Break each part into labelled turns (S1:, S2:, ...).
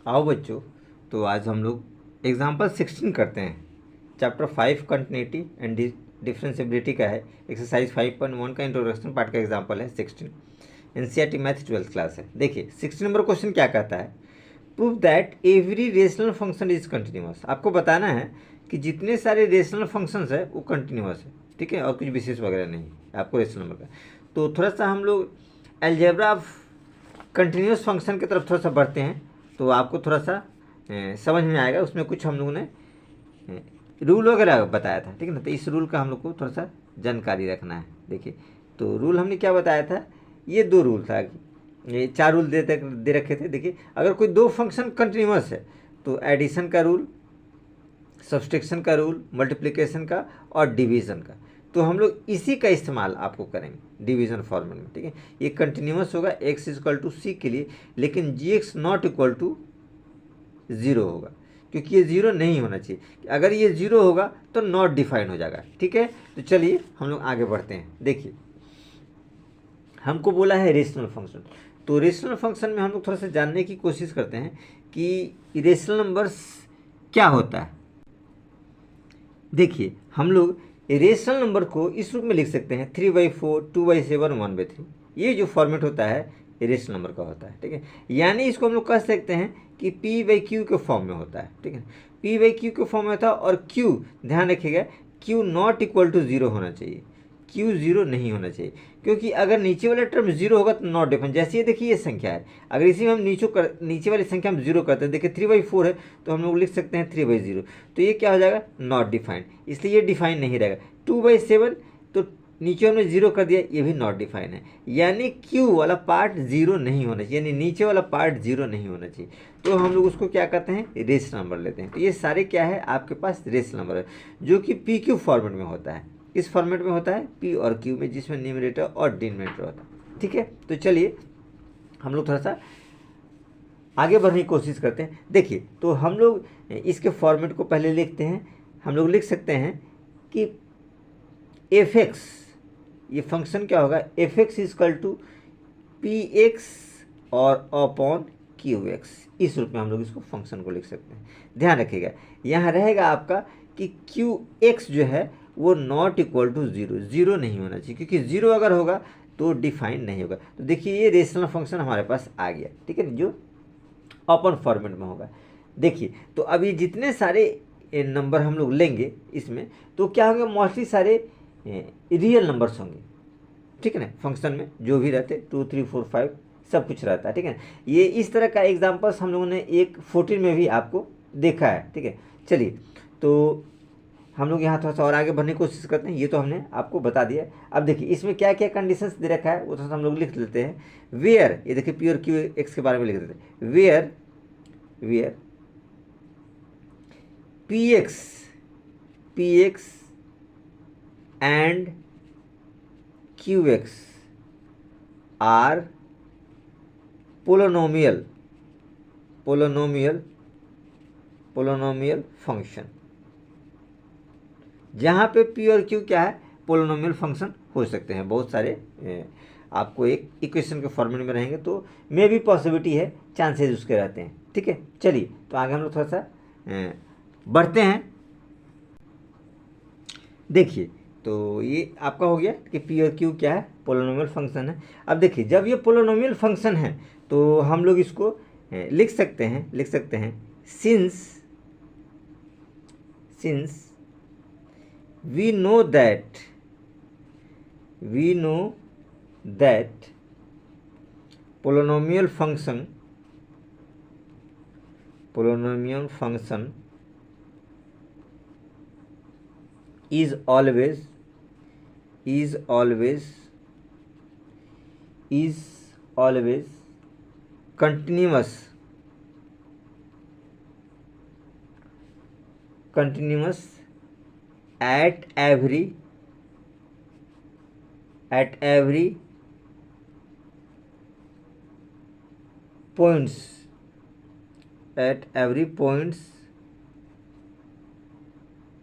S1: आओ बच्चों, तो आज हम लोग एग्जाम्पल 16 करते हैं। चैप्टर 5 कंटिन्यूटी एंड डिफरेंशिएबिलिटी का है। एक्सरसाइज 5.1 का इंट्रोडक्शन पार्ट का एग्जाम्पल है 16। एनसीईआरटी मैथ 12th क्लास है। देखिए 16 नंबर क्वेश्चन क्या कहता है, prove that every rational function is continuous. आपको बताना है कि जितने सारे रेशनल फंक्शंस है वो कंटिन्यूअस है, ठीक है, और कुछ विशेष वगैरह नहीं आपको रेशनल नंबर का। तो थोड़ा सा हम लोग अलजेब्रा ऑफ कंटिन्यूअस फंक्शन की तरफ थोड़ा सा बढ़ते हैं, तो आपको थोड़ा सा समझ में आएगा। उसमें कुछ हम लोगों ने रूल वगैरह बताया था, ठीक है ना। तो इस रूल का हम लोग को थोड़ा सा जानकारी रखना है। देखिए तो रूल हमने क्या बताया था, ये 2 रूल था, ये 4 रूल दे रखे थे। देखिए अगर कोई 2 फंक्शन कंटिन्यूअस है तो एडिशन का रूल, सब्सट्रैक्शन का रूल, मल्टीप्लिकेशन का और डिवीज़न का, तो हम लोग इसी का इस्तेमाल आपको करेंगे डिवीज़न फॉर्मेट में, ठीक है। ये कंटिन्यूअस होगा x इक्वल टू सी के लिए, लेकिन gx नॉट इक्वल टू 0 होगा, क्योंकि ये 0 नहीं होना चाहिए। अगर ये 0 होगा तो नॉट डिफाइन हो जाएगा, ठीक है। तो चलिए हम लोग आगे बढ़ते हैं। देखिए हमको बोला है रेशनल फंक्शन, तो रेशनल फंक्शन में हम लोग थोड़ा सा जानने की कोशिश करते हैं कि रेशनल नंबर्स क्या होता है। देखिए हम लोग रेशनल नंबर को इस रूप में लिख सकते हैं 3/4, 2/7, 1/3। ये जो फॉर्मेट होता है ये रेशनल नंबर का होता है, ठीक है। यानी इसको हम लोग कह सकते हैं कि p/q के फॉर्म में होता है, ठीक है। p/q के फॉर्म में होता है, और q ध्यान रखिएगा q नॉट इक्वल टू 0 होना चाहिए, q 0 नहीं होना चाहिए, क्योंकि अगर नीचे वाला टर्म 0 होगा तो नॉट डिफाइन। जैसे ये देखिए ये संख्या है, अगर इसी में हम नीचे वाली संख्या हम 0 करते हैं, देखिए 3/4 है तो हम लोग लिख सकते हैं 3/0, तो ये क्या हो जाएगा, नॉट डिफाइंड, इसलिए ये डिफाइन नहीं रहेगा। 2/7 तो नीचे हमने 0 कर दिया, ये भी नॉट डिफाइन है, यानी q वाला पार्ट 0 नहीं होना चाहिए, यानी नीचे वाला पार्ट 0 नहीं होना चाहिए। तो हम लोग उसको क्या करते हैं, रेशनल नंबर लेते हैं। तो ये सारे क्या है आपके पास रेशनल नंबर है, जो कि pq फॉर्मेट में होता है। इस फॉर्मेट में होता है p और q में, जिसमें न्यूमरेटर और डिनोमिनेटर होता है, ठीक है। तो चलिए हम लोग थोड़ा सा आगे बढ़ने की कोशिश करते हैं। देखिए तो हम लोग इसके फॉर्मेट को पहले लिखते हैं। हम लोग लिख सकते हैं कि f(x), ये फंक्शन क्या होगा, f(x) इक्वल टू px और अपॉन qx। इस रूप में हम लोग इसको फंक्शन को लिख सकते हैं। ध्यान रखिएगा यहाँ रहेगा आपका कि qx जो है वो नॉट इक्वल टू 0, 0 नहीं होना चाहिए, क्योंकि 0 अगर होगा तो डिफाइन नहीं होगा। तो देखिए ये रेशनल फंक्शन हमारे पास आ गया, ठीक है, जो ओपन फॉर्मेट में होगा। देखिए तो अभी जितने सारे नंबर हम लोग लेंगे इसमें, तो क्या होंगे, मोस्टली सारे रियल नंबर्स होंगे, ठीक है ना। फंक्शन में जो भी रहते 2, 3, 4, 5 सब कुछ रहता है, ठीक है। ये इस तरह का एग्जाम्पल्स हम लोगों ने एक 14 में भी आपको देखा है, ठीक है। चलिए तो हम लोग यहाँ थोड़ा सा और आगे बढ़ने की कोशिश करते हैं। ये तो हमने आपको बता दिया। अब देखिए इसमें क्या क्या कंडीशंस दे रखा है वो थोड़ा सा हम लोग लिख लेते हैं। वेयर, ये देखिए पी और क्यू एक्स के बारे में लिख देते हैं। Where P X and qx are polynomial function, जहाँ पे p और q क्या है, पोलोनोमियल फंक्शन हो सकते हैं। बहुत सारे आपको एक इक्वेशन के फॉर्मेट में रहेंगे तो मे भी पॉसिबिलिटी है, चांसेस उसके रहते हैं, ठीक है। चलिए तो आगे हम लोग थोड़ा सा बढ़ते हैं। देखिए तो ये आपका हो गया कि p और q क्या है, पोलोनोमियल फंक्शन है। अब देखिए जब ये पोलोनोमियल फंक्शन है तो हम लोग इसको लिख सकते हैं since we know that polynomial function is always continuous at every points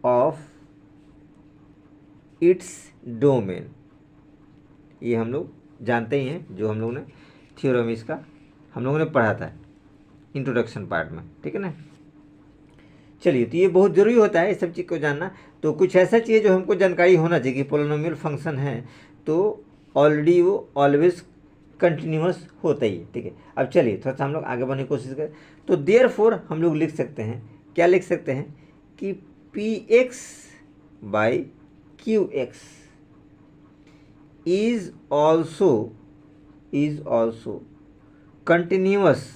S1: of its domain। ये हम लोग जानते ही हैं, जो हम लोगों ने थ्योरम इसका हम लोगों ने पढ़ा था। इंट्रोडक्शन पार्ट में, ठीक है ना। चलिए, तो ये बहुत ज़रूरी होता है इस सब चीज़ को जानना। तो कुछ ऐसा चाहिए जो हमको जानकारी होना चाहिए कि पोलिनोमियल फंक्शन है तो ऑलरेडी वो ऑलवेज कंटिन्यूअस होता ही है, ठीक है। अब चलिए थोड़ा सा हम लोग आगे बढ़ने की कोशिश करें। तो देयरफॉर हम लोग लिख सकते हैं, क्या लिख सकते हैं कि P x by Q x is also continuous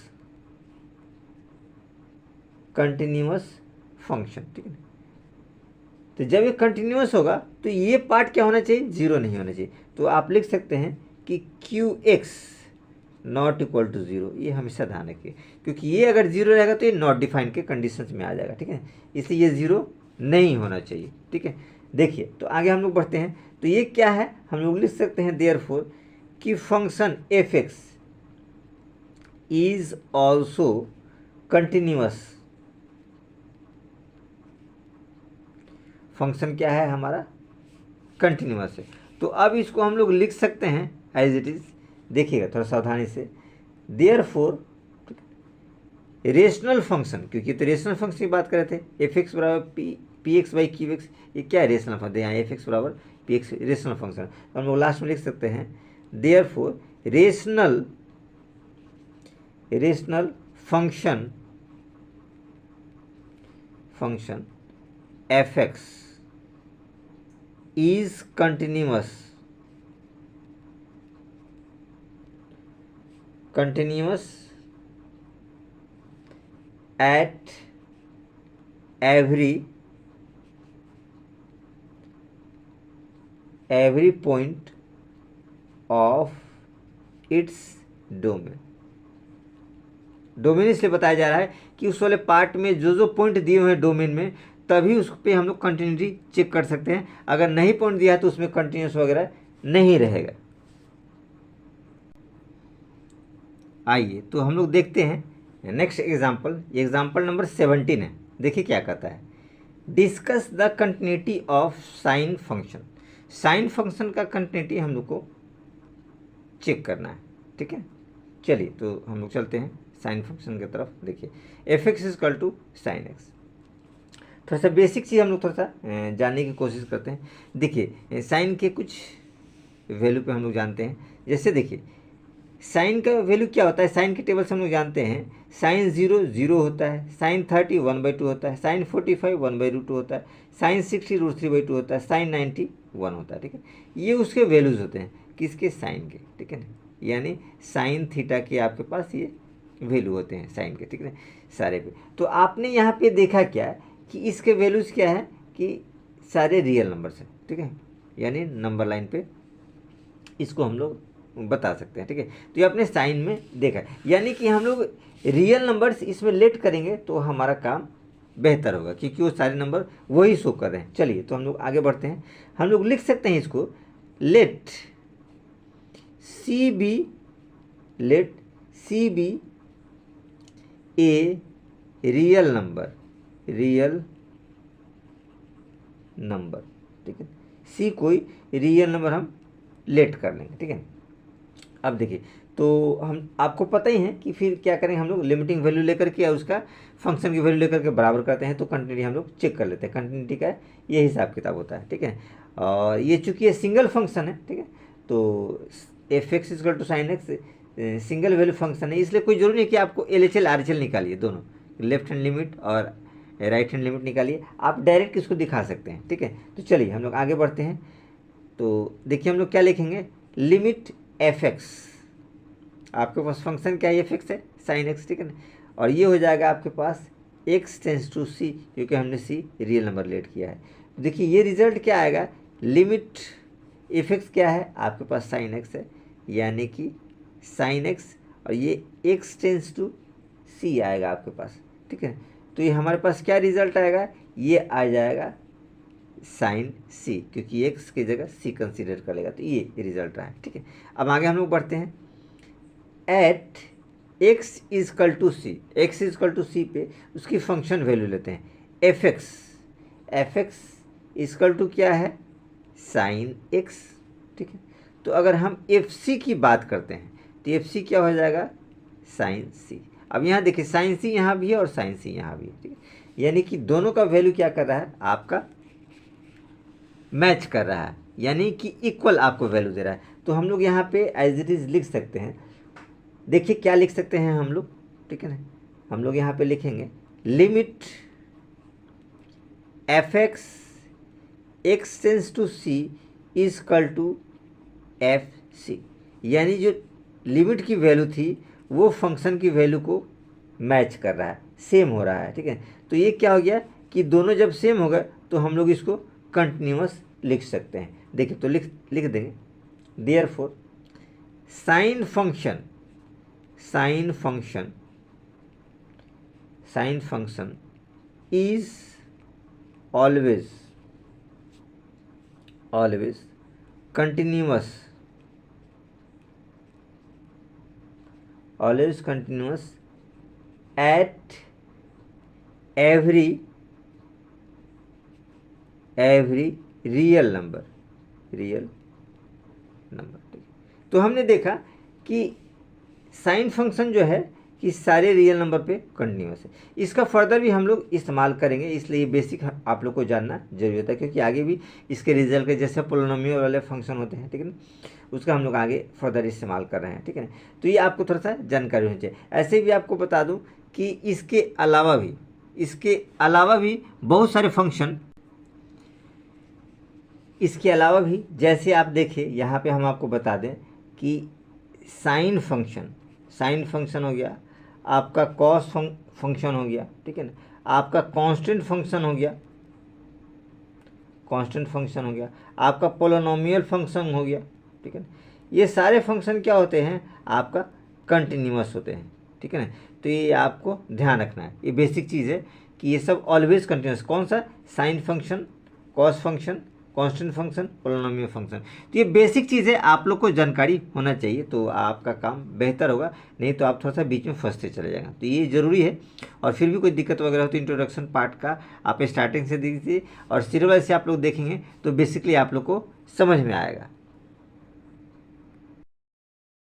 S1: function, ठीक है। तो जब ये कंटिन्यूअस होगा तो ये पार्ट क्या होना चाहिए, जीरो नहीं होना चाहिए। तो आप लिख सकते हैं कि Q X not equal to zero. ये हमेशा ध्यान रखिए, क्योंकि ये अगर जीरो रहेगा तो ये नॉट डिफाइंड के कंडीशंस में आ जाएगा, ठीक है। इसलिए ये जीरो नहीं होना चाहिए, ठीक है। देखिए, तो आगे हम लोग बढ़ते हैं। तो ये क्या है, हम लोग लिख सकते हैं देयरफॉर कि function F x is also continuous. Function क्या है हमारा, कंटिन्यूअस है। तो अब इसको हम लोग लिख सकते हैं एज इट इज। देखिएगा थोड़ा सावधानी से, देयरफॉर रेशनल फंक्शन, क्योंकि तो रेशनल फंक्शन की बात कर रहे थे, एफ एक्स बराबर P x by Q x, ये क्या है, रेशनल फंक्शन। यहाँ एफ एक्स बराबर पी एक्स रेशनल फंक्शन, तो हम लोग लास्ट में लिख सकते हैं therefore rational function F x is continuous at every point of its domain। Domain इसलिए बताया जा रहा है कि उस वाले पार्ट में जो पॉइंट दिए हुए हैं डोमेन में, तभी उस पर हम लोग कंटिन्यूटी चेक कर सकते हैं। अगर नहीं पॉइंट दिया है तो उसमें कंटिन्यूस वगैरह नहीं रहेगा। आइए तो हम लोग देखते हैं नेक्स्ट एग्जाम्पल। ये एग्जाम्पल नंबर 17 है। देखिए क्या कहता है, discuss the continuity of sine function. Sine function का कंटिन्यूटी हम लोग को चेक करना है, ठीक है। चलिए तो हम लोग चलते हैं साइन फंक्शन की तरफ। देखिए F X is equal to sine X. थोड़ा सा बेसिक चीज़ हम लोग थोड़ा सा जानने की कोशिश करते हैं। देखिए साइन के कुछ वैल्यू पे हम लोग जानते हैं। जैसे देखिए साइन का वैल्यू क्या होता है, साइन के टेबल से हम लोग जानते हैं साइन 0 0 होता है, साइन 30 1/2 होता है, साइन 45 1/√2 होता है, साइन 60 √3/2 होता है, साइन 90 1 होता है, ठीक है। ये उसके वैल्यूज़ होते हैं, किसके, साइन के, ठीक है ना। यानी साइन थीटा के आपके पास ये वैल्यू होते हैं साइन के, ठीक है, सारे पे। तो आपने यहाँ पे देखा क्या कि इसके वैल्यूज़ क्या है कि सारे रियल नंबर्स हैं, ठीक है। यानी नंबर लाइन पे इसको हम लोग बता सकते हैं, ठीक है। तो ये अपने साइन में देखा है, यानी कि हम लोग रियल नंबर्स इसमें लेट करेंगे तो हमारा काम बेहतर होगा, क्योंकि वो सारे नंबर वही शो कर रहे हैं। चलिए तो हम लोग आगे बढ़ते हैं। हम लोग लिख सकते हैं इसको, let C be a real number, ठीक है। सी कोई रियल नंबर हम लेट कर लेंगे, ठीक है। अब देखिए तो हम आपको पता ही है कि फिर क्या करेंगे, हम लोग लिमिटिंग वैल्यू लेकर के या उसका फंक्शन की वैल्यू लेकर के बराबर करते हैं, तो कंटिन्यूटी हम लोग चेक कर लेते हैं। कंटिन्यूटी का ये हिसाब किताब होता है, ठीक है। और ये चूंकि ये सिंगल फंक्शन है, ठीक है, तो F X is equal to sine X single value function है, इसलिए कोई जरूरी नहीं कि आपको LHL RHL निकालिए, दोनों लेफ्ट हैंड लिमिट और राइट हैंड लिमिट निकालिए, आप डायरेक्ट इसको दिखा सकते हैं, ठीक है। तो चलिए हम लोग आगे बढ़ते हैं। तो देखिए हम लोग क्या लिखेंगे, लिमिट एफ एक्स, आपके पास फंक्शन क्या है, एफ एक्स है, साइन एक्स, ठीक है ना। और ये हो जाएगा आपके पास एक्स टेंस टू सी, क्योंकि हमने सी रियल नंबर लेट किया है। देखिए ये रिजल्ट क्या आएगा, लिमिट एफ एक्स क्या है, आपके पास साइन एक्स है, यानी कि साइन एक्स, और ये एक्स टेंस टू सी आएगा आपके पास, ठीक है। तो ये हमारे पास क्या रिजल्ट आएगा, ये आ जाएगा साइन सी, क्योंकि एक्स की जगह सी कंसीडर कर लेगा, तो ये रिजल्ट आया, ठीक है। अब आगे हम लोग बढ़ते हैं। At x is equal to c, x is equal to c पे उसकी फंक्शन वैल्यू लेते हैं, एफ एक्स इजकल टू क्या है, साइन एक्स, ठीक है। तो अगर हम एफ सी की बात करते हैं तो एफ सी क्या हो जाएगा, साइन सी। अब यहाँ देखिए साइन सी यहाँ भी है और साइन सी यहाँ भी है, ठीक है। यानी कि दोनों का वैल्यू क्या कर रहा है, आपका मैच कर रहा है, यानी कि इक्वल आपको वैल्यू दे रहा है। तो हम लोग यहाँ पे एज इट इज़ लिख सकते हैं। देखिए क्या लिख सकते हैं हम लोग, ठीक है ना। हम लोग यहाँ पे लिखेंगे limit F X tends to C is equal to F C, यानी जो लिमिट की वैल्यू थी वो फंक्शन की वैल्यू को मैच कर रहा है, सेम हो रहा है, ठीक है। तो ये क्या हो गया कि दोनों जब सेम हो गए तो हम लोग इसको कंटिन्यूअस लिख सकते हैं। देखिए तो लिख देंगे therefore sine function is always continuous at every real number, ठीक है। तो हमने देखा कि साइन फंक्शन जो है कि सारे रियल नंबर पे कंटिन्यूस है। इसका फर्दर भी हम लोग इस्तेमाल करेंगे, इसलिए बेसिक आप लोग को जानना जरूरी होता है, क्योंकि आगे भी इसके रिजल्ट के जैसे पोलिनोमियल वाले फंक्शन होते हैं, ठीक है ना, उसका हम लोग आगे फर्दर इस्तेमाल कर रहे हैं, ठीक है ना। तो ये आपको थोड़ा सा जानकारी होनी चाहिए। ऐसे भी आपको बता दूँ कि इसके अलावा भी बहुत सारे फंक्शन, इसके अलावा भी जैसे आप देखिए यहाँ पे हम आपको बता दें कि साइन फंक्शन हो गया, आपका कॉस फंक्शन हो गया, ठीक है ना, आपका कांस्टेंट फंक्शन हो गया, आपका पोलिनोमियल फंक्शन हो गया, ठीक है ना। ये सारे फंक्शन क्या होते हैं, आपका कंटिन्यूअस होते हैं, ठीक है ना। तो ये आपको ध्यान रखना है, ये बेसिक चीज़ है कि ये सब ऑलवेज कंटिन्यूअस। कौन सा, sine function, cos function, constant function, polynomial function. तो ये बेसिक चीज़ है, आप लोग को जानकारी होना चाहिए, तो आपका काम बेहतर होगा, नहीं तो आप थोड़ा सा बीच में फंसते चले जाएगा। तो ये ज़रूरी है। और फिर भी कोई दिक्कत वगैरह हो तो इंट्रोडक्शन पार्ट का आप स्टार्टिंग से दीजिए और सीरियल से आप लोग देखेंगे तो बेसिकली आप लोग को समझ में आएगा।